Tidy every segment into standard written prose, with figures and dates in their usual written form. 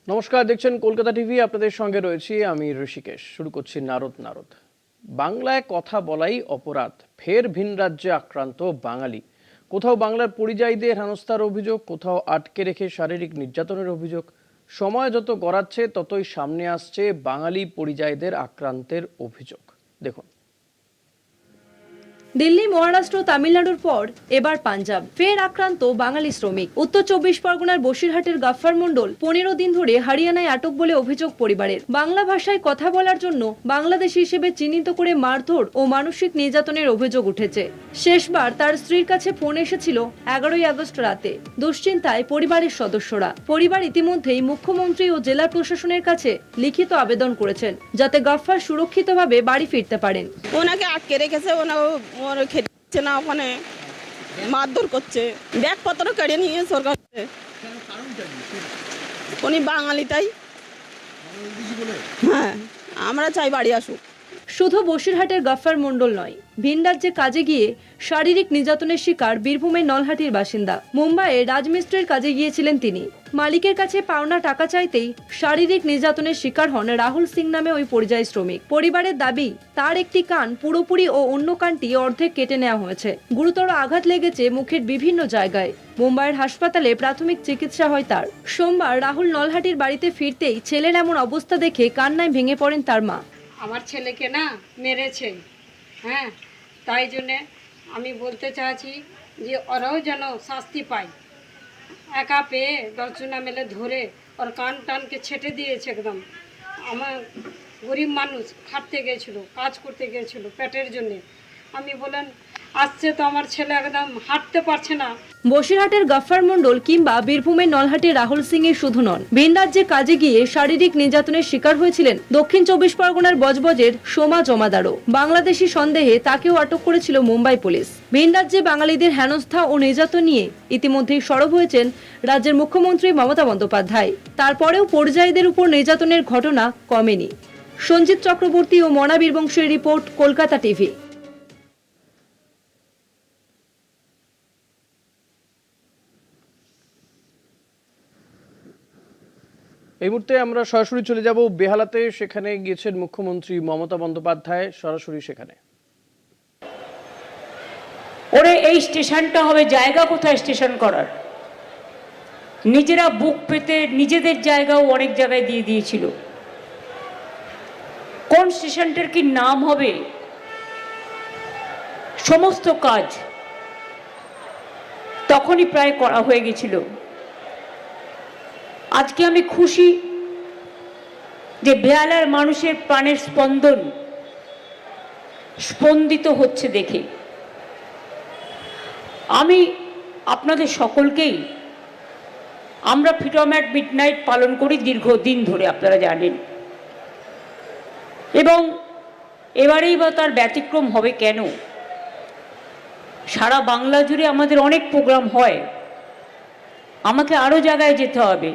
নমস্কার, দেখছেন কলকাতা টিভি। আপনাদের সঙ্গে রয়েছি আমি ঋষিকেশ। শুরু করছি নারদ। বাংলায় কথা বলাই অপরাধ, ফের ভিন রাজ্যে আক্রান্ত বাঙালি। কোথাও বাংলার পরিযায়ীদের হেনস্থার অভিযোগ, কোথাও আটকে রেখে শারীরিক নির্যাতনের অভিযোগ। সময় যত গড়াচ্ছে ততই সামনে আসছে বাঙালি পরিযায়ীদের আক্রান্তের অভিযোগ। দেখুন, দিল্লি, মহারাষ্ট্র, তামিলনাড়ুর পর এবার পাঞ্জাব, ফের আক্রান্ত বাঙালি শ্রমিক। উত্তর 24 পরগনার বসিরহাটের গাফফার মণ্ডল 15 দিন ধরে হরিয়ানায় আটক বলে অভিযোগ পরিবারের। বাংলা ভাষায় কথা বলার জন্য বাংলাদেশি হিসেবে চিহ্নিত করে মারধর ও মানসিক নির্যাতনের অভিযোগ উঠেছে। শেষবার তার স্ত্রীর কাছে ফোন এসেছিল 11ই আগস্ট রাতে। দুশ্চিন্তায় পরিবারের সদস্যরা। পরিবার ইতিমধ্যেই মুখ্যমন্ত্রী ও জেলা প্রশাসনের কাছে লিখিত আবেদন করেছেন যাতে গাফফার সুরক্ষিতভাবে বাড়ি ফিরতে পারেন। ওনাকে আটকে রেখেছে, ওর খেতে না, ওখানে মারধর করছে, ব্যাগপত্র কেড়ে নিয়ে সরকার। উনি বাঙালি, তাই হ্যাঁ, আমরা চাই বাড়ি আসুক। শুধু বসিরহাটের গাফফার মণ্ডল নয়, ভিন রাজ্যে কাজে গিয়ে শারীরিক নির্যাতনের শিকার বীরভূমের নলহাটির বাসিন্দা। মুম্বাইয়ে রাজমিস্ত্রির কাজে গিয়েছিলেন তিনি। মালিকের কাছে পাওনা টাকা চাইতেই শারীরিক নির্যাতনের শিকার হন রাহুল সিং নামে ওই পরিযায়ী শ্রমিক। পরিবারের দাবি, তার একটি কান পুরোপুরি ও অন্য কানটি অর্ধেক কেটে নেওয়া হয়েছে। গুরুতর আঘাত লেগেছে মুখের বিভিন্ন জায়গায়। মুম্বাইয়ের হাসপাতালে প্রাথমিক চিকিৎসা হয় তার। সোমবার রাহুল নলহাটির বাড়িতে ফিরতেই ছেলের এমন অবস্থা দেখে কান্নায় ভেঙে পড়েন তার মা। আমার ছেলেকে না মেরেছে, হ্যাঁ, তাই জন্যে আমি বলতে চাচ্ছি যে ওরাও যেন শাস্তি পায়। একা পেয়ে 10 জনা মিলে ধরে ওর কান টানকে ছেটে দিয়েছে একদম। আমার গরিব মানুষ খাটতে গিয়েছিল, কাজ করতে গিয়েছিল পেটের জন্যে। আমি বলেন আসছে তো আমার ছেলে একদম হাঁটতে পারছে না। বসিরহাটের গাফফার মণ্ডল কিংবা বীরভূমের নলহাটির রাহুল সিং এর শুধু নন, ভিন রাজ্যে কাজে গিয়ে শারীরিক নির্যাতনের শিকার হয়েছিলেন দক্ষিণ 24 পরগনার বজবজের সোমা জমাদারও। বাংলাদেশি সন্দেহে তাকেও আটক করেছিল মুম্বাই পুলিশ। ভিন রাজ্যে বাঙালিদের হেনস্থা ও নির্যাতন নিয়ে ইতিমধ্যেই সরব হয়েছেন রাজ্যের মুখ্যমন্ত্রী মমতা বন্দ্যোপাধ্যায়। তারপরেও পরিযায়ীদের উপর নির্যাতনের ঘটনা কমেনি। সঞ্জিত চক্রবর্তী ও মনা বীরবংশের রিপোর্ট, কলকাতা টিভি। এই মুহূর্তে আমরা সরাসরি চলে যাব বেহালাতে। সেখানে গিয়েছেন মুখ্যমন্ত্রী মমতা বন্দ্যোপাধ্যায়। সরাসরি সেখানে। ওরে এই স্টেশনটা হবে জায়গা কোথায় স্টেশন করার? নিজেরা বুক পেতে নিজেদের জায়গাও অনেক জায়গায় দিয়ে দিয়েছিল। কোন স্টেশনটার কি নাম হবে, সমস্ত কাজ তখনই প্রায় করা হয়ে গেছিল। আজকে আমি খুশি যে বেহালার মানুষের প্রাণের স্পন্দন স্পন্দিত হচ্ছে দেখে। আমি আপনাদের সকলকেই, আমরা ফ্রিডম অ্যাট মিডনাইট পালন করি দীর্ঘদিন ধরে, আপনারা জানেন, এবং এবারেই বা তার ব্যতিক্রম হবে কেন? সারা বাংলা জুড়ে আমাদের অনেক প্রোগ্রাম হয়, আমাকে আরও জায়গায় যেতে হবে।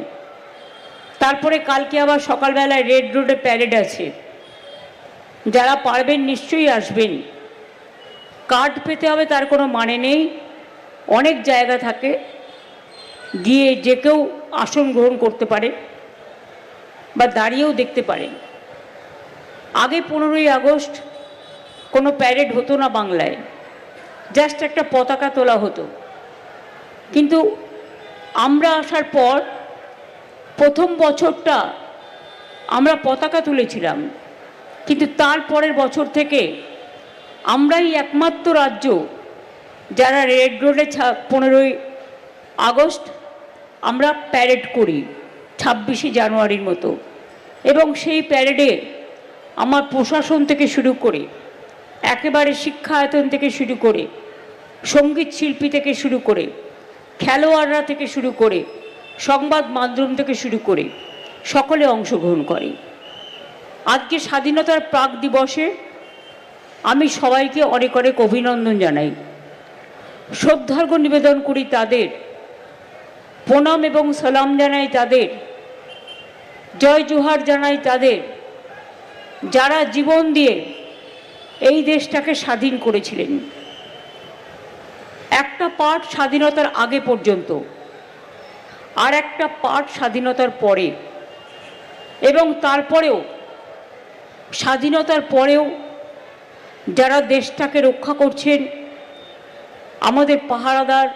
তারপরে কালকে আবার সকালবেলায় রেড রোডে প্যারেড আছে, যারা পারবেন নিশ্চয়ই আসবেন। কার্ড পেতে হবে তার কোনো মানে নেই, অনেক জায়গা থাকে, গিয়ে যে কেউ আসন গ্রহণ করতে পারে বা দাঁড়িয়েও দেখতে পারেন। আগে 15ই আগস্ট কোনো প্যারেড হতো না বাংলায়, জাস্ট একটা পতাকা তোলা হতো। কিন্তু আমরা আসার পর প্রথম বছরটা আমরা পতাকা তুলেছিলাম, কিন্তু তারপরের বছর থেকে আমরাই একমাত্র রাজ্য যারা রেড রোডে 15ই আগস্ট আমরা প্যারেড করি 26শে জানুয়ারির মতো। এবং সেই প্যারেডে আমার প্রশাসন থেকে শুরু করে, একেবারে শিক্ষায়তন থেকে শুরু করে, সঙ্গীত শিল্পী থেকে শুরু করে, খেলোয়াড়রা থেকে শুরু করে, সংবাদ মাধ্যম থেকে শুরু করে সকলে অংশগ্রহণ করে। আজকে স্বাধীনতার প্রাক দিবসে আমি সবাইকে অনেক অনেক অভিনন্দন জানাই, শ্রদ্ধার্ঘ্য নিবেদন করি তাদের, প্রণাম এবং সালাম জানাই তাদের, জয় জোহার জানাই তাদের, যারা জীবন দিয়ে এই দেশটাকে স্বাধীন করেছিলেন। একটা পার্ট স্বাধীনতার আগে পর্যন্ত, আর একটা পার্ট স্বাধীনতার পরে। এবং তারপরেও স্বাধীনতার পরেও যারা দেশটাকে রক্ষা করছেন, আমাদের পাহারাদার,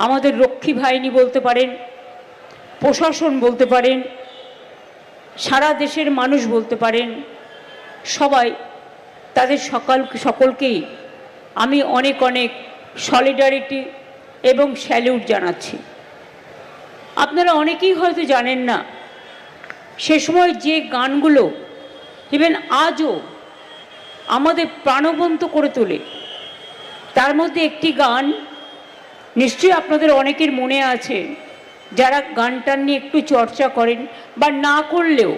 আমাদের রক্ষী বাহিনী বলতে পারেন, প্রশাসন বলতে পারেন, সারা দেশের মানুষ বলতে পারেন, সবাই, তাদের সকলকেই আমি অনেক অনেক সলিডারিটি এবং স্যালিউট জানাচ্ছি। আপনারা অনেকেই হয়তো জানেন না, সে সময় যে গানগুলো ইভেন আজও আমাদের প্রাণবন্ত করে তোলে, তার মধ্যে একটি গান নিশ্চয়ই আপনাদের অনেকের মনে আছে, যারা গানটা নিয়ে একটু চর্চা করেন বা না করলেও,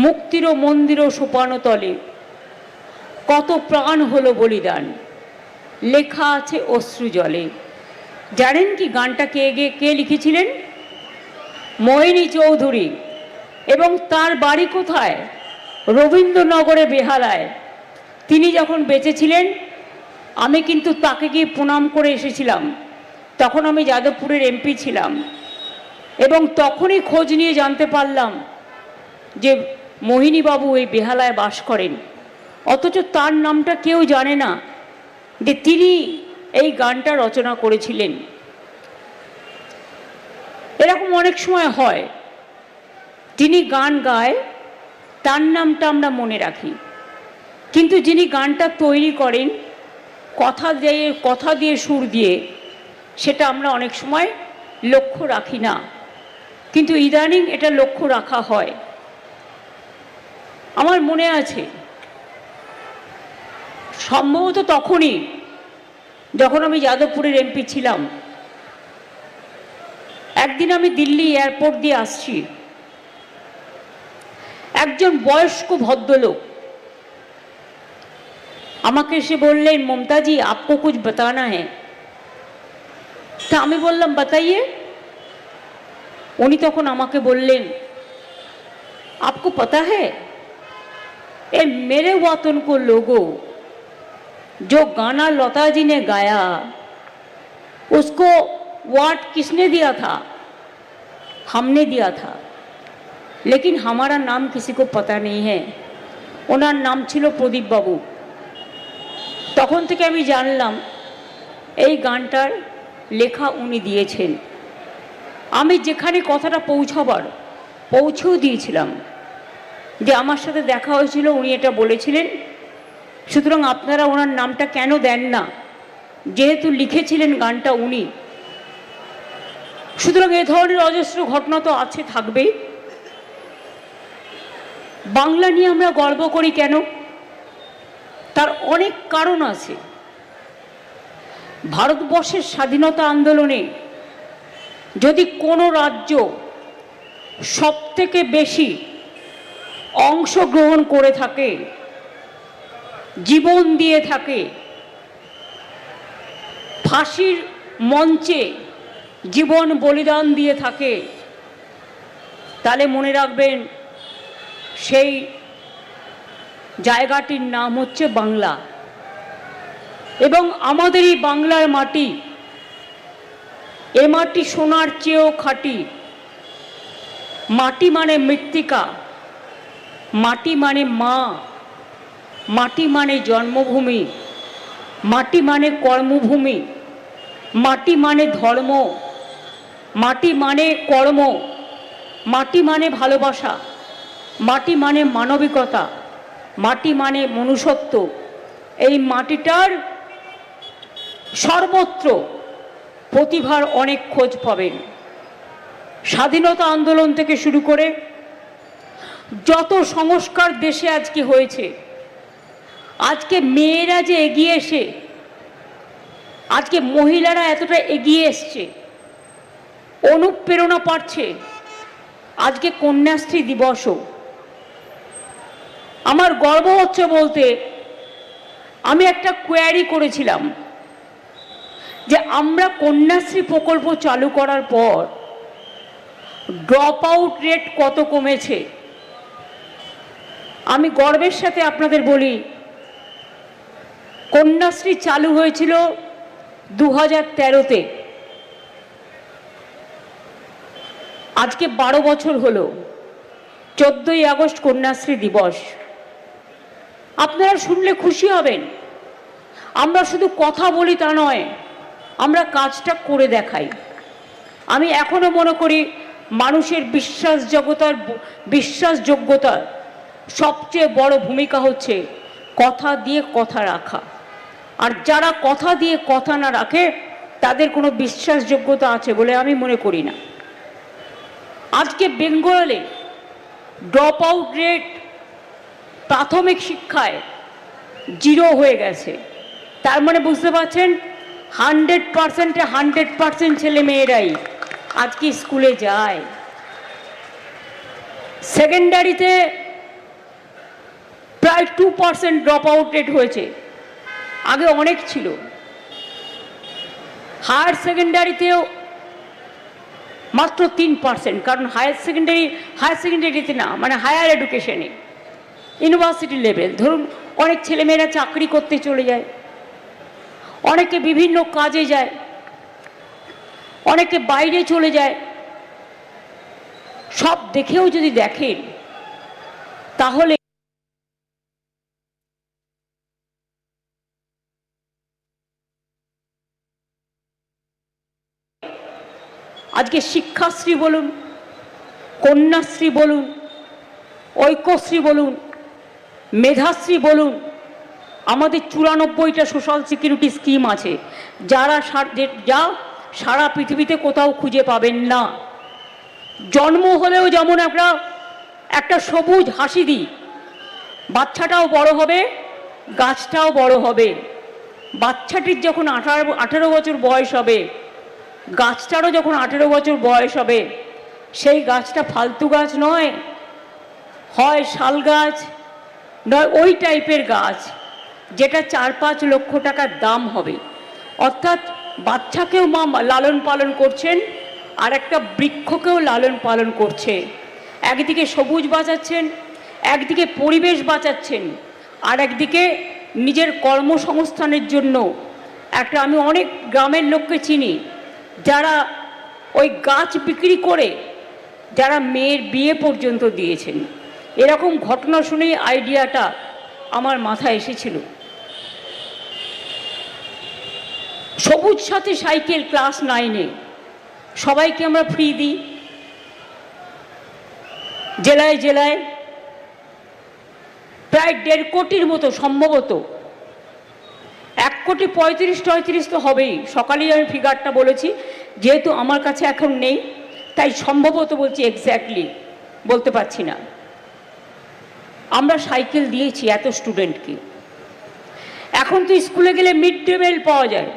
মুক্তির মন্দির সোপানো তলে কত প্রাণ হলো বলিদান, লেখা আছে অশ্রু জলে। জানেন কি গানটা কে লিখেছিলেন? মোহিনী চৌধুরী। এবং তার বাড়ি কোথায়? রবীন্দ্রনগরে, বেহালায়। তিনি যখন বেঁচে ছিলেন, আমি কিন্তু তাকে গিয়ে প্রণাম করে এসেছিলাম। তখন আমি যাদবপুরের এমপি ছিলাম এবং তখনই খোঁজ নিয়ে জানতে পারলাম যে মোহিনীবাবু এই বেহালায় বাস করেন, অথচ তার নামটা কেউ জানে না যে তিনি এই গানটা রচনা করেছিলেন। এরকম অনেক সময় হয়, যিনি গান গায় তার নামটা আমরা মনে রাখি, কিন্তু যিনি গানটা তৈরি করেন কথা দিয়ে সুর দিয়ে, সেটা আমরা অনেক সময় লক্ষ্য রাখি না, কিন্তু ইদানিং এটা লক্ষ্য রাখা হয়। আমার মনে আছে সম্ভবত তখনই, যখন আমি যাদবপুরের এমপি ছিলাম, একদিন আমি দিল্লি এয়ারপোর্ট দিয়ে আসছি, একজন বয়স্ক ভদ্রলোক আমাকে এসে বললেন, মমতাজি আপকো কুছ বাতানা হ্যায়। তা আমি বললাম বাতাইয়ে। উনি তখন আমাকে বললেন, আপকো পতা হ্যায় ए मेरे वतन को लोगों, जो गाना लता जी ने गाया उसको वाट किसने दिया था? हमने दिया था, लेकिन हमारा नाम किसी को पता नहीं है। ওনার নাম ছিল প্রদীপ বাবু। তখন থেকে আমি জানলাম এই গানটার লেখা উনি দিয়েছেন। আমি যেখানে কথাটা পৌঁছেও দিয়েছিলাম, যে আমার সাথে দেখা হয়েছিল, উনি এটা বলেছিলেন, সুতরাং আপনারা ওনার নামটা কেন দেন না, যেহেতু লিখেছিলেন গানটা উনি। সুতরাং এ ধরনের অজস্র ঘটনা তো আছে, থাকবেই। বাংলা নিয়ে আমরা গর্ব করি কেন? তার অনেক কারণ আছে। ভারতবর্ষের স্বাধীনতা আন্দোলনে যদি কোনো রাজ্য সবথেকে বেশি অংশগ্রহণ করে থাকে, জীবন দিয়ে থাকে, ফাঁসির মঞ্চে জীবন বলিদান দিয়ে থাকে, তাহলে মনে রাখবেন সেই জায়গাটির নাম হচ্ছে বাংলা। এবং আমাদের এই বাংলার মাটি, এ মাটি সোনার চেয়েও খাঁটি। মাটি মানে মৃত্তিকা, মাটি মানে মা, মাটি মানে জন্মভূমি, মাটি মানে কর্মভূমি, মাটি মানে ধর্ম, মাটি মানে কর্ম, মাটি মানে ভালোবাসা, মাটি মানে মানবিকতা, মাটি মানে মনুষ্যত্ব। এই মাটিটার সর্বত্র প্রতিভার অনেক খোঁজ পাবেন। স্বাধীনতা আন্দোলন থেকে শুরু করে যত সংস্কার দেশে আজকে হয়েছে, আজকে মেয়েরা যে এগিয়ে এসে, আজকে মহিলারা এতটা এগিয়ে এসছে, অনুপ্রেরণা পাচ্ছে, আজকে কন্যাশ্রী দিবসও। আমার গর্ব হচ্ছে বলতে, আমি একটা কোয়ারি করেছিলাম যে আমরা কন্যাশ্রী প্রকল্প চালু করার পর ড্রপ আউট রেট কত কমেছে। আমি গর্বের সাথে আপনাদের বলি, কন্যাশ্রী চালু হয়েছিল 2013-তে, আজকে 12 বছর হলো। 14ই আগস্ট কন্যাশ্রী দিবস। আপনারা শুনলে খুশি হবেন। আমরা শুধু কথা বলি তা নয়, আমরা কাজটা করে দেখাই। আমি এখনো মনে করি মানুষের বিশ্বাসযোগ্যতার সবচেয়ে বড় ভূমিকা হচ্ছে কথা দিয়ে কথা রাখা। আর যারা কথা দিয়ে কথা না রাখে তাদের কোনো বিশ্বাসযোগ্যতা আছে বলে আমি মনে করি না। আজকে বেঙ্গলে ড্রপ আউট রেট প্রাথমিক শিক্ষায় 0 হয়ে গেছে। তার মানে বুঝতে পারছেন 100%-এ 100% ছেলে মেয়েরাই আজকে স্কুলে যায়। সেকেন্ডারিতে প্রায় 2% ড্রপ আউট রেট হয়েছে, আগে অনেক ছিল। হায়ার সেকেন্ডারিতেও মাত্র 3%, কারণ হায়ার সেকেন্ডারিতে না, মানে হায়ার এডুকেশনে ইউনিভার্সিটি লেভেল ধরুন অনেক ছেলেমেয়েরা চাকরি করতে চলে যায়, অনেকে বিভিন্ন কাজে যায়, অনেকে বাইরে চলে যায়। সব দেখেও যদি দেখেন তাহলে আজকে শিক্ষাশ্রী বলুন, কন্যাশ্রী বলুন, ঐক্যশ্রী বলুন, মেধাশ্রী বলুন, আমাদের 94টা সোশ্যাল সিকিউরিটি স্কিম আছে যা সারা পৃথিবীতে কোথাও খুঁজে পাবেন না। জন্ম হলেও যেমন আমরা একটা সবুজ হাসি দিই, বাচ্চাটাও বড় হবে, গাছটাও বড় হবে। বাচ্চাটির যখন 18 বছর বয়স হবে, গাছটারও যখন 18 বছর বয়স হবে, সেই গাছটা ফালতু গাছ নয়, হয় শাল গাছ নয় ওই টাইপের গাছ যেটা 4-5 লক্ষ টাকার দাম হবে। অর্থাৎ বাচ্চাকেও মা লালন পালন করছেন আর একটা বৃক্ষকেও লালন পালন করছে। একদিকে সবুজ বাঁচাচ্ছেন, একদিকে পরিবেশ বাঁচাচ্ছেন, আর একদিকে নিজের কর্মসংস্থানের জন্য একটা, আমি অনেক গ্রামের লোককে চিনি যারা ওই গাছ বিক্রি করে যারা মেয়ের বিয়ে পর্যন্ত দিয়েছেন। এরকম ঘটনা শুনেই আইডিয়াটা আমার মাথায় এসেছিল। সবুজ সাথী সাইকেল ক্লাস 9-এ সবাইকে আমরা ফ্রি দিই, জেলায় জেলায় প্রায় 1.5 কোটির মতো, সম্ভবত 1,35,33 তো হবেই। সকালেই আমি ফিগারটা বলেছি, যেহেতু আমার কাছে এখন নেই তাই সম্ভবত বলছি, এক্স্যাক্টলি বলতে পারছি না। আমরা সাইকেল দিয়েছি এত স্টুডেন্টকে। এখন তো স্কুলে গেলে মিড ডে মিল পাওয়া যায়।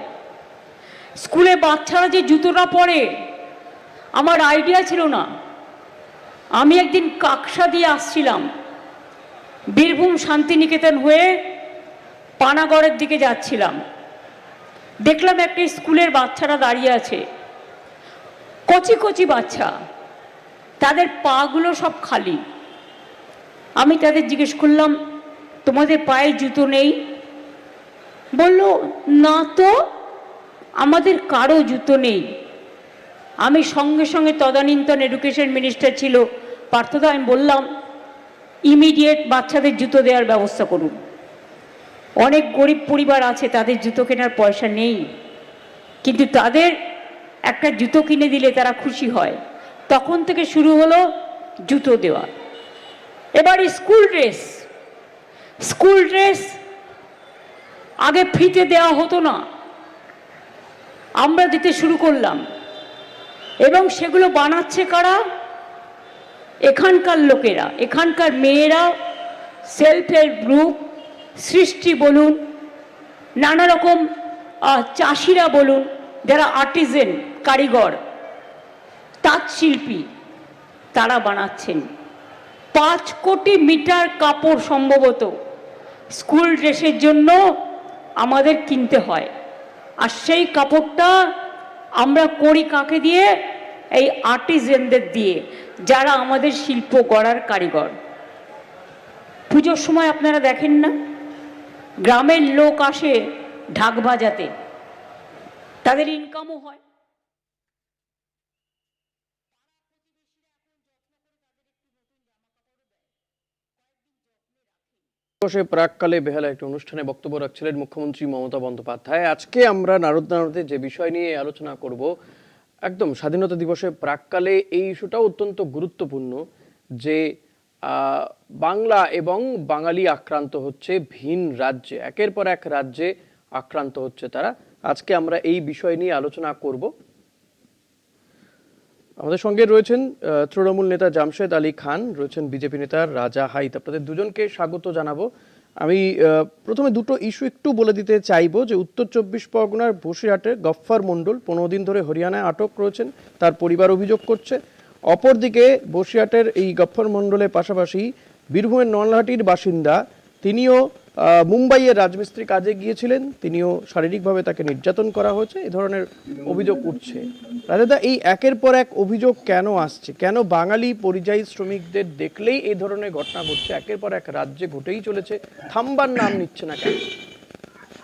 স্কুলে বাচ্চারা যে জুতোটা পরে, আমার আইডিয়া ছিল না। আমি একদিন কাকসা দিয়ে আসছিলাম, বীরভূম শান্তিনিকেতন হয়ে পানাগড়ের দিকে যাচ্ছিলাম, দেখলাম একটা স্কুলের বাচ্চারা দাঁড়িয়ে আছে, কচি কচি বাচ্চা, তাদের পাগুলো সব খালি। আমি তাদের জিজ্ঞেস করলাম, তোমাদের পায়ে জুতো নেই? বলল, না তো, আমাদের কারো জুতো নেই। আমি সঙ্গে সঙ্গে তদানীন্তন এডুকেশন মিনিস্টার ছিল পার্থদা, আমি বললাম ইমিডিয়েট বাচ্চাদের জুতো দেওয়ার ব্যবস্থা করুন। অনেক গরিব পরিবার আছে, তাদের জুতো কেনার পয়সা নেই, কিন্তু তাদের একটা জুতো কিনে দিলে তারা খুশি হয়। তখন থেকে শুরু হলো জুতো দেওয়া। এবার স্কুল ড্রেস আগে ফ্রিতে দেওয়া হতো না, আমরা দিতে শুরু করলাম। এবং সেগুলো বানাচ্ছে কারা? এখানকার লোকেরা, এখানকার মেয়েরা, সেলফ হেল্প গ্রুপ, সৃষ্টি বলুন, নানা রকম চাষিরা বলুন, যারা আর্টিজেন, কারিগর, তাঁত শিল্পী, তারা বানাচ্ছেন। 5 কোটি মিটার কাপড় সম্ভবত স্কুল ড্রেসের জন্য আমাদের কিনতে হয়। আর সেই কাপড়টা আমরা করি কাকে দিয়ে? এই আর্টিজেনদের দিয়ে, যারা আমাদের শিল্প গড়ার কারিগর। পুজোর সময় আপনারা দেখেন না, গ্রামের লোক আসে ঢাক বাজাতে, তাদের ইনকামও হয়। বসে প্রাককালে বেহালা একটি অনুষ্ঠানে বক্তব্য রাখছিলেন মুখ্যমন্ত্রী মমতা বন্দ্যোপাধ্যায়। আজকে আমরা নারদে যে বিষয় নিয়ে আলোচনা করব, একদম স্বাধীনতা দিবসে প্রাককালে এই ইস্যুটাও অত্যন্ত গুরুত্বপূর্ণ যে বাংলা এবং বাঙালি আক্রান্ত হচ্ছে ভিন রাজ্যে, একের পর এক রাজ্যে আক্রান্ত হচ্ছে তারা। আজকে আমরা এই বিষয় নিয়ে আলোচনা করব। আমাদের সঙ্গে রয়েছেন তৃণমূল নেতা জামশেদ আলী খান, রয়েছেন বিজেপি নেতা রাজা হাইত। আপনাদের দুজনকে স্বাগত জানাবো। আমি প্রথমে দুটো ইস্যু একটু বলে দিতে চাইবো যে উত্তর 24 পরগনার বসিরহাটে গফফার মণ্ডল 15 দিন ধরে হরিয়ানায় আটক রয়েছেন, তার পরিবার অভিযোগ করছে। অপরদিকে বসিরহাটের এই গফফার মণ্ডলের পাশাপাশি বীরভূমের নলহাটির বাসিন্দা, তিনিও মুম্বাইয়ের রাজমিস্ত্রি কাজে গিয়েছিলেন, তিনিও শারীরিকভাবে তাকে নির্যাতন করা হয়েছে, এই ধরনের অভিযোগ উঠছে। রাজাদা, এই একের পর এক অভিযোগ কেন আসছে? কেন বাঙালি পরিযায়ী শ্রমিকদের দেখলেই এই ধরনের ঘটনা ঘটছে? একের পর এক রাজ্যে ঘটেই চলেছে, থামবার নাম নিচ্ছে না কেন?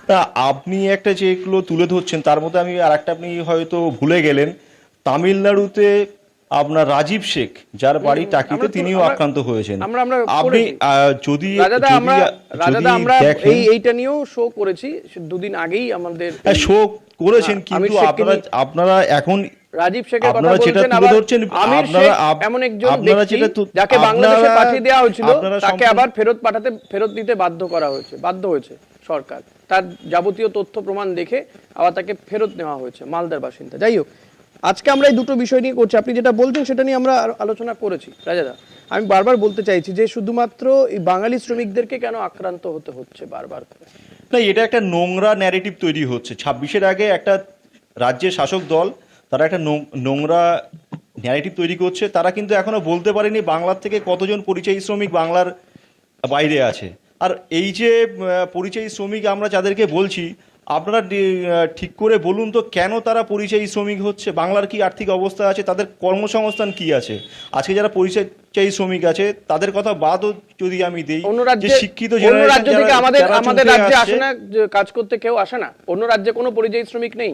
তা আপনি একটা যেগুলো তুলে ধরছেন তার মধ্যে আমি আর একটা আপনি হয়তো ভুলে গেলেন। তামিলনাড়ুতে আপনার রাজীব শেখ, যার বাড়ি টাকিতে, তিনিও আক্রান্ত হয়েছেন। আপনি যদি এইটা নিয়েও শো করেছি দুদিন আগেই, আমাদের শো করেছেন, কিন্তু আপনারা এখন রাজীব শেখের কথা বলছেন, আবার আমির শেখ এমন একজন ব্যক্তি যাকে বাংলাদেশে পাঠিয়ে দেওয়া হয়েছিল, তাকে আবার ফেরত দিতে বাধ্য হয়েছে সরকার। তার যাবতীয় তথ্য প্রমাণ দেখে আবার তাকে ফেরত নেওয়া হয়েছে, মালদার বাসিন্দা। যাই হোক, আজকে আমরা এই দুটো বিষয় নিয়ে করছি। আপনি যেটা বলছেন সেটা নিয়ে আমরা আলোচনা করেছি। রাজাদা, আমি বারবার বলতে চাইছি যে শুধুমাত্র এই বাঙালি শ্রমিকদেরকে কেন আক্রান্ত হতে হচ্ছে বারবার করে? না, এটা একটা নোংরা ন্যারেটিভ তৈরি হচ্ছে। 26-এর আগে একটা রাজ্যের শাসক দল তারা একটা নোংরা ন্যারেটিভ তৈরি করছে। তারা কিন্তু এখনো বলতে পারেনি বাংলার থেকে কতজন পরিযায়ী শ্রমিক বাংলার বাইরে আছে। আর এই যে পরিযায়ী শ্রমিক আমরা যাদেরকে বলছি, আপনারা ঠিক করে বলুন তো কেন তারা পরিযায়ী শ্রমিক হচ্ছে? বাংলার কি আর্থিক অবস্থা আছে? তাদের কর্মসংস্থান কি আছে? আজকে যারা পরিযায়ী শ্রমিক আছে তাদের কথা বাদও যদি আমি দেই, যে শিক্ষিত রাজ্য থেকে আমাদের রাজ্যে আসে না, কাজ করতে কেউ আসে না? অন্য রাজ্যে কোনো পরিযায়ী শ্রমিক নেই?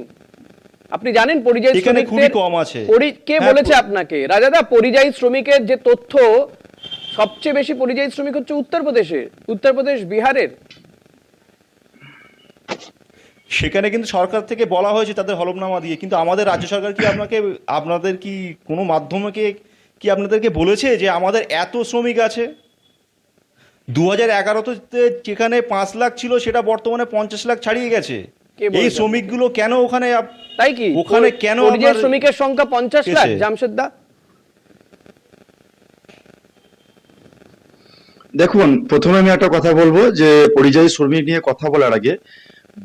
আপনি জানেন পরিযায়ী শ্রমিক খুবই কম আছে? কে বলেছে আপনাকে? রাজাদা, পরিযায়ী শ্রমিকের যে তথ্য, সবচেয়ে বেশি পরিযায়ী শ্রমিক হচ্ছে উত্তরপ্রদেশ, বিহারের। সেখানে কিন্তু সরকার থেকে বলা হয়েছে তাদের হলফনামা দিয়ে, কিন্তু আমাদের রাজ্য সরকার কি আপনাদের কি কোনো মাধ্যমকে কি আপনাদেরকে বলেছে যে আমাদের এত শ্রমিক আছে? 2011-তে যেখানে 5 লাখ ছিল সেটা বর্তমানে 50 লাখ ছাড়িয়ে গেছে। এই শ্রমিকগুলো কেন ওখানে, তাই কি ওখানে কেন পরিযায়ী শ্রমিকের সংখ্যা 50 লাখ? জামশেদদা, দেখুন, প্রথমে আমি একটা কথা বলবো যে পরিযায়ী শ্রমিক নিয়ে কথা বলার আগে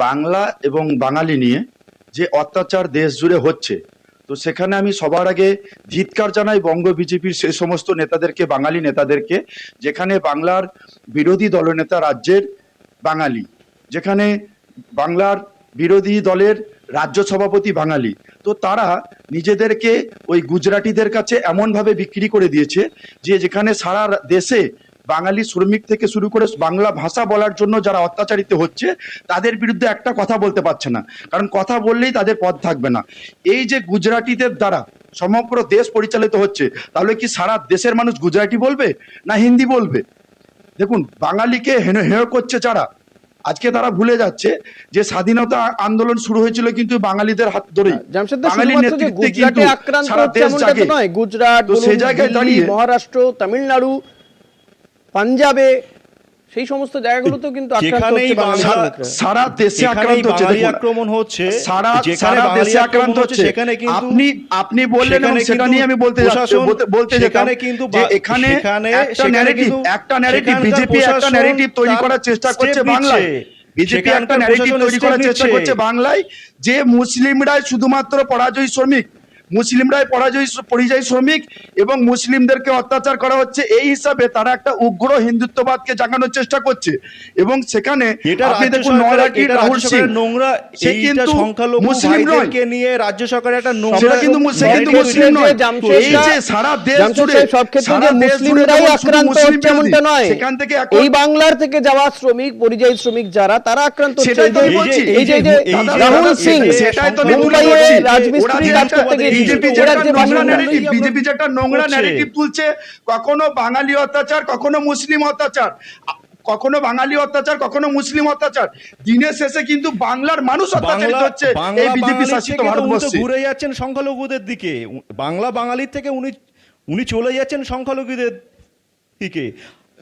বাংলা এবং বাঙালি নিয়ে যে অত্যাচার দেশ জুড়ে হচ্ছে, তো সেখানে আমি সবার আগে ধিক্কার জানাই বঙ্গ বিজেপির সেই সমস্ত নেতাদেরকে, বাঙালি নেতাদেরকে, যেখানে বাংলার বিরোধী দলনেতা রাজ্যের বাঙালি, যেখানে বাংলার বিরোধী দলের রাজ্য সভাপতি বাঙালি, তো তারা নিজেদেরকে ওই গুজরাটিদের কাছে এমনভাবে বিক্রি করে দিয়েছে যে যেখানে সারা দেশে বাঙালি শ্রমিক থেকে শুরু করে বাংলা ভাষা বলার জন্য যারা অত্যাচারিত হচ্ছে তাদের বিরুদ্ধে একটা কথা বলতে পারছে না, কারণ কথা বললেই তাদের পদ থাকবে না। এই যে গুজরাটিদের দ্বারা সমগ্র দেশ পরিচালিত হচ্ছে, তাহলে কি সারা দেশের মানুষ গুজরাটি বলবে না হিন্দি বলবে? দেখুন, বাঙালিকে হেয় করছে যারা, আজকে তারা ভুলে যাচ্ছে যে স্বাধীনতা আন্দোলন শুরু হয়েছিল কিন্তু বাঙালিদের হাত ধরেই। বাঙালির নেতৃত্বে কিন্তু সারা দেশ জাগে। গুজরাট, সেই জায়গায় দাঁড়িয়ে মহারাষ্ট্র, তামিলনাড়ু, পাঞ্জাবে, সেই সমস্ত জায়গাগুলোতেও কিন্তু সারা দেশে আক্রমণ হচ্ছে, সারা দেশে আক্রান্ত হচ্ছে। আপনি বললেন এবং সেটা নিয়ে আমি বলতে যেতাম যে এখানে একটা ন্যারেটিভ বিজেপি একটা ন্যারেটিভ তৈরি করার চেষ্টা করছে বাংলায়। বিজেপি একটা ন্যারেটিভ তৈরি করার চেষ্টা করছে বাংলায় যে মুসলিমরাই শুধুমাত্র পরাজয়ী শ্রমিক, মুসলিমরাই পরিযায়ী শ্রমিক এবং মুসলিমদেরকে অত্যাচার করা হচ্ছে। এই হিসাবে তারা একটা উগ্র হিন্দুত্ববাদকে জাগানোর চেষ্টা করছে। এবং সেখানে আপনি দেখুন নলহাটির রাহুল সিং, সে কিন্তু মুসলিম নয়, নিয়ে রাজ্য সরকার একটা নোংরা কিন্তু মুসলিম নয়। এই যে সারা দেশ জুড়ে মুসলিমরাই আক্রান্ত হচ্ছে এমনটা নয়, সেখান থেকে এই বাংলার থেকে যাওয়া শ্রমিক, পরিযায়ী শ্রমিক যারা, তারা আক্রান্ত হচ্ছে। এই যে রাহুল সিং মুম্বাইয়ে রাজমিস্ত্রি কাজ করতে গিয়ে বিজেপি যে একটা নোংরা ন্যারেটিভ তুলছে, কখনো বাঙালি অত্যাচার, কখনো মুসলিম অত্যাচার। কখনো বাঙালি অত্যাচার, কখনো মুসলিম অত্যাচার, দিনের শেষে কিন্তু বাংলার মানুষ অত্যাচারিত হচ্ছে এই বিজেপি শাসিত ভারতবর্ষে। ঘুরে যাচ্ছেন সংখ্যালঘুদের দিকে, বাঙালির থেকে উনি চলে যাচ্ছেন সংখ্যালঘুদের দিকে।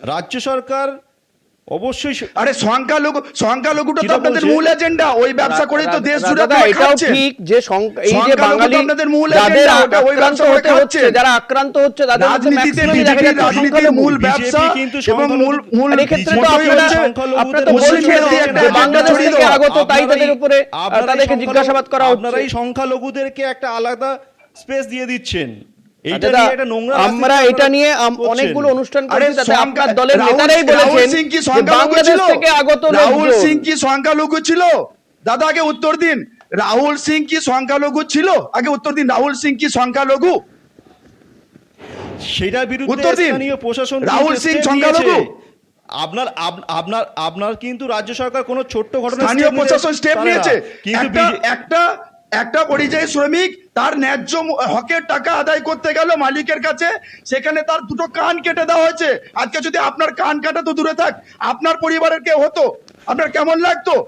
রাজ্য সরকার অবশ্যই আরে সংখ্যালঘুটা তো যেটা আপনাদের বলছে- মূল এজেন্ডা, ওই ব্যবসা করে তো দেশ জুড়ে দাদা, আপনারা এটাও খাচ্ছেন। ঠিক যে এই যে সংখ্যালঘু তো বাঙালি আপনাদের মূল যাদের এজেন্ডা, ওটা ওই আক্রান্ত ব্যবসা করে হতে হচ্ছে, খাচ্ছেন। যারা আক্রান্ত হচ্ছে তাদের মধ্যে রাজনীতিতে maximum দেখা বিজেপির যাচ্ছে রাজনীতির সংখ্যালঘু। মূল বিজেপি ব্যবসা কিন্তু এবং মূল আর এক্ষেত্রে তো মোটোই আপনারা হচ্ছে আপনারা তো মুসলিম বলছেন বিরোধী যে একটা বাংলাদেশ ছড়িয়ে থেকে দেওয়া। আগত, তাই তাদের উপরে তাদেরকে জিজ্ঞাসাবাদ করা হচ্ছে। আপনারা এই সংখ্যালঘুদেরকে একটা আলাদা স্পেস দিয়ে দিচ্ছেন। এইটা দাদা, নিয়ে একটা নোংরা আমরা রাজনীতি এটা নিয়ে করছেন। অনেকগুলো অনুষ্ঠান আরে করেছি, তাতে আপনার দলের রাহুল নেতারাই রাহুল বলেছেন সিং কি যে সংখ্যালঘু বাংলাদেশ ছিল? থেকে আগত রাহুল লোকজন। সিং কি সংখ্যালঘু ছিল? দাদা আগে উত্তর দিন, রাহুল সিং কি সংখ্যালঘু ছিল? আগে উত্তর দিন, রাহুল সিং কি সংখ্যালঘু? সেটার বিরুদ্ধে উত্তর দিন। স্থানীয় প্রশাসন রাহুল কিন্তু সিং step সংখ্যালঘু? নিয়েছে। আপনার কিন্তু রাজ্য সরকার কোনো ছোট্ট ঘটনা স্থানীয় প্রশাসন স্টেপ নিয়েছে। কিন্তু একটা পরিযায়ী শ্রমিক তার ন্যায্য হকের টাকা আদায় করতে গেল মালিকের কাছে, সেখানে তার দুটো কান কেটে দেওয়া হয়েছে। আজকে যদি আপনার কান কাটা তো দূরে থাক, আপনার পরিবারের কেউ হতো, আপনার কেমন লাগতো?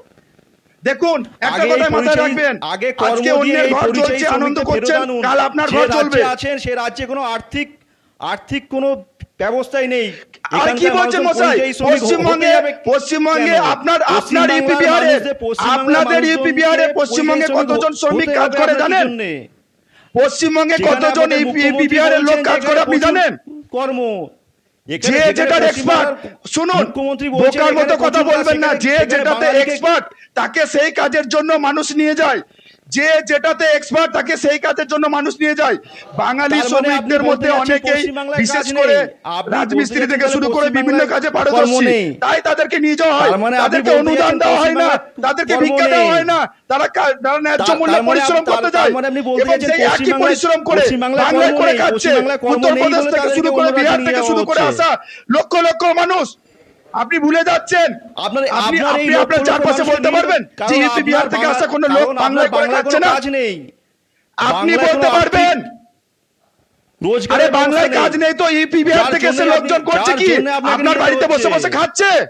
দেখুন, একটা আগে কথা মাথায় পরিচয়- রাখবেন, আগে কর্ম আজকে দিয়ে অন্যের এই ঘর পরিচয়ী চলছে, আনন্দ শ্রমিকদের করছেন, ফেরত আনুন। কাল আপনার যে ঘর রাজ্যে চলবে। আছেন সে রাজ্যে কোনো আর্থিক কোনো ব্যবস্থাই নেই। আর কি এখানকার বলছেন মানুষজন মশাই? পরিযায়ী শ্রমিক হতে যাবে পশ্চিমবঙ্গে কেন? আপনার পশ্চিমবাংলার ইউপি বিহারে মানুষদের আপনাদের ইউপি বিহারে পশ্চিমবঙ্গে কতজন শ্রমিক কাজ করে জানেন? পশ্চিমবঙ্গে কতজন ইউপি বিহারের লোক কাজ করে আপনি জানেন? কর্ম যে যেটার এক্সপার্ট, শুনুন, বোকার মতো কথা বলবেন না। যে যেটাতে এক্সপার্ট তাকে সেই কাজের জন্য মানুষ নিয়ে যায়, যে যেটাতে এক্সপার্ট তাকে সেই কাজের জন্য মানুষ নিয়ে যায়। বাঙালি তার মানে শ্রমিকদের আপনি মধ্যে বলতে অনেকেই চাচ্ছেন পশ্চিমবাংলায় বিশেষ কাজ করে নেই। আপনি রাজমিস্ত্রি বলতে থেকে চাচ্ছেন শুরু করে বিভিন্ন পশ্চিমবাংলায় কাজে কর্ম পারদর্শী, নেই। তাই তাদেরকে নিয়ে যাওয়া হয়, তার মানে আপনি তাদেরকে বলতে অনুদান চাচ্ছেন দেওয়া হয় না, পশ্চিমবাংলায় তাদেরকে কর্ম ভিক্ষা দেওয়া নেই। হয় না, তারা ন্যায্য মূল্যে তার মানে পরিশ্রম করতে যায় তার মানে আপনি বলতে এবং চাচ্ছেন সেই একই পশ্চিমবাংলায়- পরিশ্রম করে পশ্চিমবাংলায় বাংলায় কর্ম করে নেই, খাচ্ছে পশ্চিমবাংলায় কর্ম উত্তরপ্রদেশ নেই বলে থেকে শুরু তাদেরকে করে অন্য বিহার রাজ্যে থেকে নিয়ে শুরু করে যাওয়া আসা লক্ষ লক্ষ মানুষ। আপনি ভুলে যাচ্ছেন। আপনার আপনি আপনার এই আপনার লক্ষ চারপাশে লক্ষ বলতে মানুষের পারবেন নিয়ে- যে কারণ ইউপি বিহার আপনার থেকে আসা কোনো কারণ লোক আপনার বাংলায় করে বাংলায় খাচ্ছে কোনো না? কাজ নেই। আপনি বাংলায় বলতে কোনো পারবেন? রোজগারের আরে বাংলায় ব্যবস্থা কাজ নেই তো ইউপি বিহার যার থেকে এসে জন্যই লোকজন আপনি- করছে যার কি? জন্য আপনাকে আপনার নিয়ে বাড়িতে বসে হচ্ছে। বসে খাচ্ছে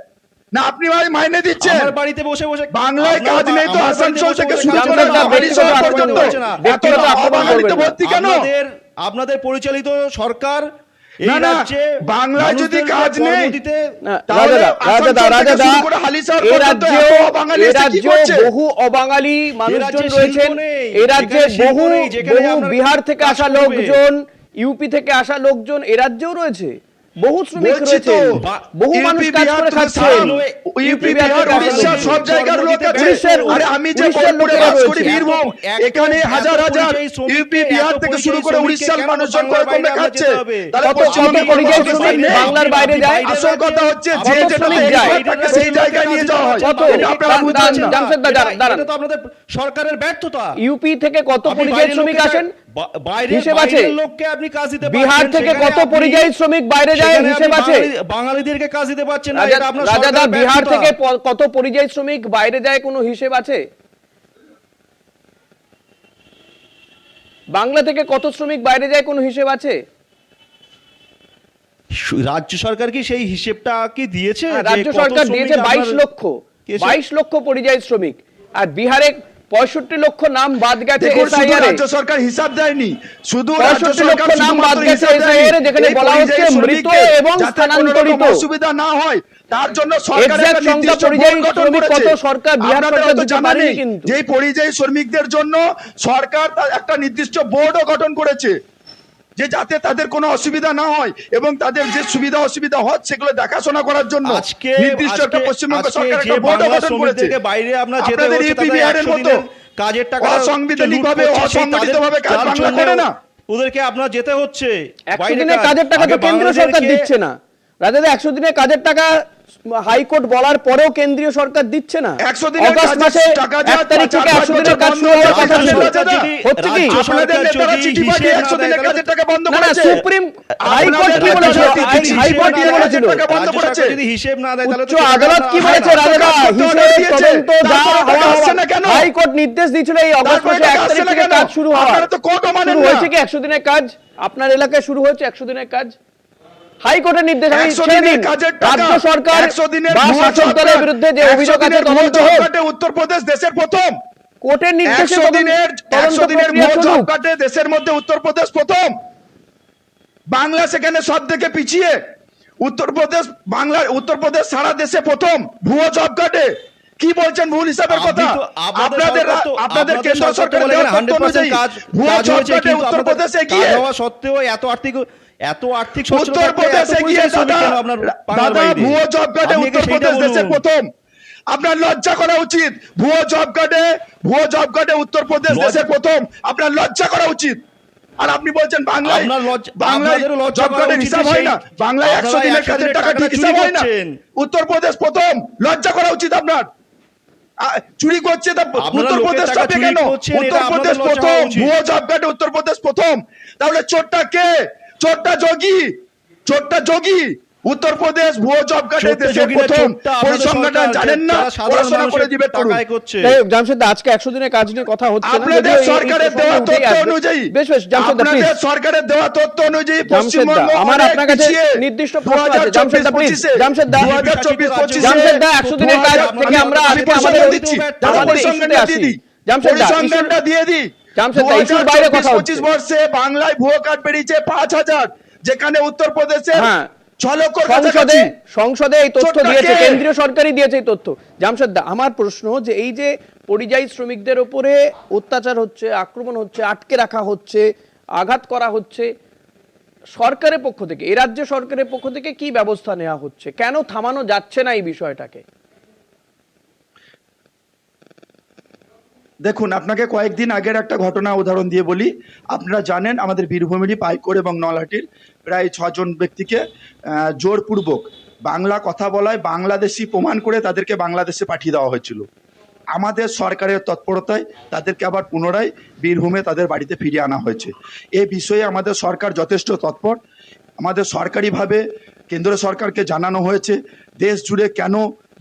না? আপনি ভাই মাইনে দিচ্ছেন? আমার বাড়িতে বসে বসে বাংলায় আপনার কাজ নেই তো আমার বাড়িতে আসানসোল বসে থেকে বসে শুরু কাজ করে করছে না। হরিশহর ব্যক্তিগত পর্যন্ত আক্রমণ করছে না। এত ব্যক্তিগত আক্রমণ অবাঙালিতে করবেন না। ভর্তি কেন? আপনাদের পরিচালিত সরকার এই না, না, রাজ্যে বাংলায় যদি মানুষদেরকে কাজ কর্ম নেই, দিতে না, তাহলে রাজাদা আসানসোল থেকে শুরু করে হালিশহর এই পর্যন্ত রাজ্যে এত অবাঙালি এসে কি করছে? বহু অবাঙালি মানুষজন রাজ্যে রয়েছেন। শিল্প নেই, এই রাজ্যে যেখানে শিল্প বহু নেই, যেখানে বহু আপনারা বিহার থেকে কাজ আসা করবে। লোকজন, ইউপি থেকে আসা লোকজন এ রাজ্যেও রয়েছে। বহু শ্রমিক বলছি তো, রয়েছে, বহু ইউপি মানুষ কাজ বিহার করে থেকে খাচ্ছেন। ইউপি বিহার থেকে আসা উড়িষ্যা লোকজন। সব জায়গার লোক আছে। উড়িষ্যার- আরে আমি যে উড়িষ্যার বোলপুরে লোকেরা বাস করি, রয়েছে। বীরভূম, এখানে হাজার হাজার ইউপি বিহার থেকে শুরু করে উড়িষ্যার মানুষজন করে কমে খাচ্ছে। তাহলে কত পশ্চিমবঙ্গে কোনো পরিযায়ী অবস্থা শ্রমিক নেই। বাংলার বাইরে যায়? আসল কথা হচ্ছে কত যে যেটাতে শ্রমিক যায়? expert থাকে সেই জায়গায় নিয়ে যাওয়া হয়। কত? এটা আপনারা বুঝছেন না। জামশেদদা, দাঁড়ান। এটা তো আপনাদের সরকারের ব্যর্থতা। ইউপি থেকে কত আপনি পরিযায়ী বাইরের শ্রমিক লোককে- আসেন? বাইরের হিসেব আছে? বাইরের লোককে আপনি কাজ দিতে বিহার পারছেন, থেকে সেখানে কত আপনি- পরিযায়ী শ্রমিক বাইরে যায়? সেখানে হিসেব আপনি আছে? বাঙালিদেরকে কাজ দিতে পারছেন না, রাজা- এটা আপনার রাজাদা, সরকারের বিহার ব্যর্থতা। থেকে কত পরিযায়ী শ্রমিক বাইরে যায় কোনো হিসেব আছে? বাংলা থেকে কত শ্রমিক বাইরে যায় কোনো হিসেব আছে? রাজ্য সরকার কি সেই হিসেবটা কি দিয়েছে? হ্যাঁ, যে রাজ্য কত সরকার শ্রমিক দিয়েছে আপনার- 22 লক্ষ, কেসে- 22 লক্ষ পরিযায়ী শ্রমিক। আর বিহারে 65 লক্ষ নাম বাদ গেছে দেখুন, শুধু SIR এ। রাজ্য সরকার হিসাব দেয়নি, শুধু রাজ্য 65 সরকার লক্ষ নাম বাদ শুধুমাত্র গেছে হিসাব দেয়নি। SIR এ, যেখানে এই বলা হচ্ছে পরিযায়ী মৃত শ্রমিকদের এবং যাতে কোনো রকম স্থানান্তরিত। অসুবিধা না হয় তার জন্য সরকার Exact একটা সংখ্যা নির্দিষ্ট পরিযায়ী বোর্ড গঠন শ্রমিক করেছে। কত সরকার, বিহার আপনাদের সরকার হয়তো দিতে জানা পারেনি নেই কিন্তু। যে এই পরিযায়ী শ্রমিকদের জন্য সরকার একটা নির্দিষ্ট বোর্ডও গঠন করেছে, যে যাতে তাদের কোনো অসুবিধা না হয় এবং তাদের যে সুবিধা অসুবিধা হচ্ছে সেগুলো দেখাশোনা করার জন্য আজকে নির্দিষ্ট একটা পশ্চিমবঙ্গ আজকে সরকার যে একটা বোর্ডও বাংলা গঠন করেছে। শ্রমিকদেরকে বাইরে আপনার যেতে আপনাদের হচ্ছে, ইউপি তাদের বিহারের 100 মতো দিনের কাজের টাকা অসাংবিধানিকভাবে অসংগঠিতভাবে কাজ বাংলা করে না। ওদেরকে আপনার যেতে হচ্ছে 100 দিনের কাজের টাকা তো কেন্দ্রীয় সরকার দিচ্ছে না। রাজাদা, 100 দিনের কাজের টাকা হাইকোর্ট বলার পরেও কেন্দ্রীয় সরকার দিচ্ছে না। 100 দিনের অগাস্ট কাজের মাসে টাকা 1 তারিখ থেকে 4-5 100 দিনের কাজ বছর শুরু হওয়ার বন্ধ কথা ছিল। রাজাদা, হচ্ছে কি? আপনাদের নেতারা চিঠি পাঠিয়ে 100 দিনের কাজের টাকা বন্ধ না, না, করেছে। সুপ্রিম হাইকোর্ট কি আপনাদের বলেছিল? নেতারা হাইকোর্ট কি চিঠি বলেছিল? পাঠিয়ে টাকা বন্ধ রাজ্য করেছে। সরকার যদি হিসেব না দেয় তাহলে তো উচ্চ সেটা আদালত কি হয় বলেছে? না। রাজাদা, তারপরে হিসেব দিয়েছে। তদন্ত যা তারপরে টাকা হওয়া আসছে না কেন? হাইকোর্ট নির্দেশ দিয়েছিল এই অগস্ট তারপরে মাসে 1 টাকা আসছে তারিখ না থেকে কেন? কাজ শুরু হওয়ার। আপনারা তো কোর্টও মানেন শুরু না। হয়েছে কি 100 দিনের কাজ? আপনার এলাকায় শুরু হয়েছে 100 দিনের কাজ? হাইকোর্টের নির্দেশ আমি 100 ছেড়ে দিনের দিন। কাজের টাকা, রাজ্য সরকার 100 দিনের বা ভুয়ো শাসক জব দলের কার্ড, বিরুদ্ধে যে 100 অভিযোগ আছে দিনের ভুয়ো তদন্ত জব হোক। কার্ডে উত্তরপ্রদেশ দেশের প্রথম। কোর্টের নির্দেশে 100 দিনের তদন্ত 100 দিনের প্রক্রিয়া ভুয়ো জব চলুক। কার্ডে দেশের মধ্যে উত্তরপ্রদেশ প্রথম। বাংলা সেখানে সব থেকে পিছিয়ে। উত্তরপ্রদেশ সারা দেশে প্রথম ভুয়ো জব কার্ডে। কি বলছেন ভুল হিসাবের কথা? আপনাদের কেন্দ্র সরকার দেওয়া তথ্য অনুযায়ী ভুয়ো জব কার্ডে উত্তরপ্রদেশ এগিয়ে। সত্ত্বেও এত আর্থিক উত্তরপ্রদেশে গিয়ে দাদা ভুয়ো জব কার্ডে উত্তরপ্রদেশ দেশের প্রথম। আপনার লজ্জা করা উচিত। ভুয়ো জব কার্ডে উত্তরপ্রদেশ দেশের প্রথম। আপনার লজ্জা করা উচিত। আর আপনি বলছেন বাংলায় জব কার্ডের হিসাব হয় না, বাংলায় 100 দিনের কাজের টাকা ঠিক হিসাব হয় না। উত্তরপ্রদেশ প্রথম, লজ্জা করা উচিত আপনার। চুরি করছে তা উত্তরপ্রদেশ চাপে কেন? উত্তরপ্রদেশ প্রথম ভুয়ো জব কার্ডে উত্তরপ্রদেশ প্রথম। তাহলে চোরটা কে? চোরটা যোগী। উত্তরপ্রদেশ ভুয়ো জব কার্ডে দেশের প্রথম। পরিসংখ্যানটা জানেন না? পড়াশোনা করে দিবে তরুণ। যাই হোক, জামশেদদা, আজকে 100 দিনের কাজ নিয়ে কথা হচ্ছে না। আপনাদের সরকারের দেওয়া তথ্য অনুযায়ী, বেশ জামশেদদা, প্লিজ। আপনাদের সরকারের দেওয়া তথ্য অনুযায়ী জামশেদদা, পশ্চিমবঙ্গ আমার অনেক আপনার কাছে পিছিয়ে। নির্দিষ্ট প্রশ্ন আছে। জামশেদদা, প্লিজ। 2024-25 জামশেদদা, 2024-25 জামশেদদা, 100 দিনের কাজ থেকে আমরা আজকে আমাদের ইস্যুতে আসি। জামশেদদা, পরিসংখ্যানটা দিয়ে দিই। জামশেদদা, ইস্যুর বাইরে কথা হচ্ছে। 2024-25 বর্ষে বাংলায় ভুয়ো কার্ড বেরিয়েছে 5000, যেখানে উত্তরপ্রদেশে হ্যাঁ, 6 লক্ষর কাছাকাছি। সংসদে এই তথ্য চোরটা দিয়েছে, কে? কেন্দ্রীয় সরকারই দিয়েছে এই তথ্য। জামশেদদা, আমার প্রশ্ন যে এই যে পরিযায়ী শ্রমিকদের উপরে অত্যাচার হচ্ছে, আক্রমণ হচ্ছে, আটকে রাখা হচ্ছে, আঘাত করা হচ্ছে, সরকারের পক্ষ থেকে, এই রাজ্য সরকারের পক্ষ থেকে কি ব্যবস্থা নেওয়া হচ্ছে? কেন থামানো যাচ্ছে না এই বিষয়টাকে? দেখুন, আপনাকে কয়েকদিন আগের একটা ঘটনা উদাহরণ দিয়ে বলি। আপনারা জানেন আমাদের বীরভূমেরই পাইকড় এবং নলহাটির প্রায় 6 জন ব্যক্তিকে জোরপূর্বক বাংলা কথা বলায় বাংলাদেশি প্রমাণ করে তাদেরকে বাংলাদেশে পাঠিয়ে দেওয়া হয়েছিল। আমাদের সরকারের তৎপরতায় তাদেরকে আবার পুনরায় বীরভূমে তাদের বাড়িতে ফিরিয়ে আনা হয়েছে। এ বিষয়ে আমাদের সরকার যথেষ্ট তৎপর। আমাদের সরকারিভাবে কেন্দ্র সরকারকে জানানো হয়েছে দেশ জুড়ে কেন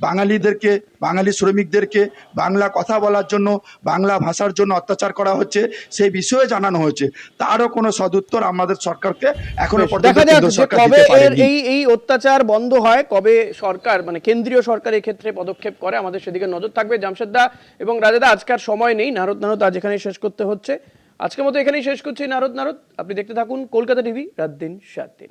বাঙালিদেরকে, বাঙালি শ্রমিকদেরকে বাংলা কথা বলার জন্য, বাংলা ভাষার জন্য অত্যাচার করা হচ্ছে, সেই বিষয়ে জানানো হয়েছে। তারও কোনো সদুত্তর আমাদের সরকারকে এখনো পর্যন্ত দেখা যাক কেন্দ্র যে সরকার কবে দিতে পারেনি। এই অত্যাচার বন্ধ হয়, কবে সরকার মানে কেন্দ্রীয় সরকার এই ক্ষেত্রে পদক্ষেপ করে, আমাদের সেদিকে নজর থাকবে। জামশেদদা এবং রাজেদা, আজকের সময় নেই, নারদ আজ এখানেই শেষ করতে হচ্ছে। আজকের মতো এখানেই শেষ করছি নারদ। আপনি দেখতে থাকুন কলকাতা টিভি, রাত দিন 7 দিন।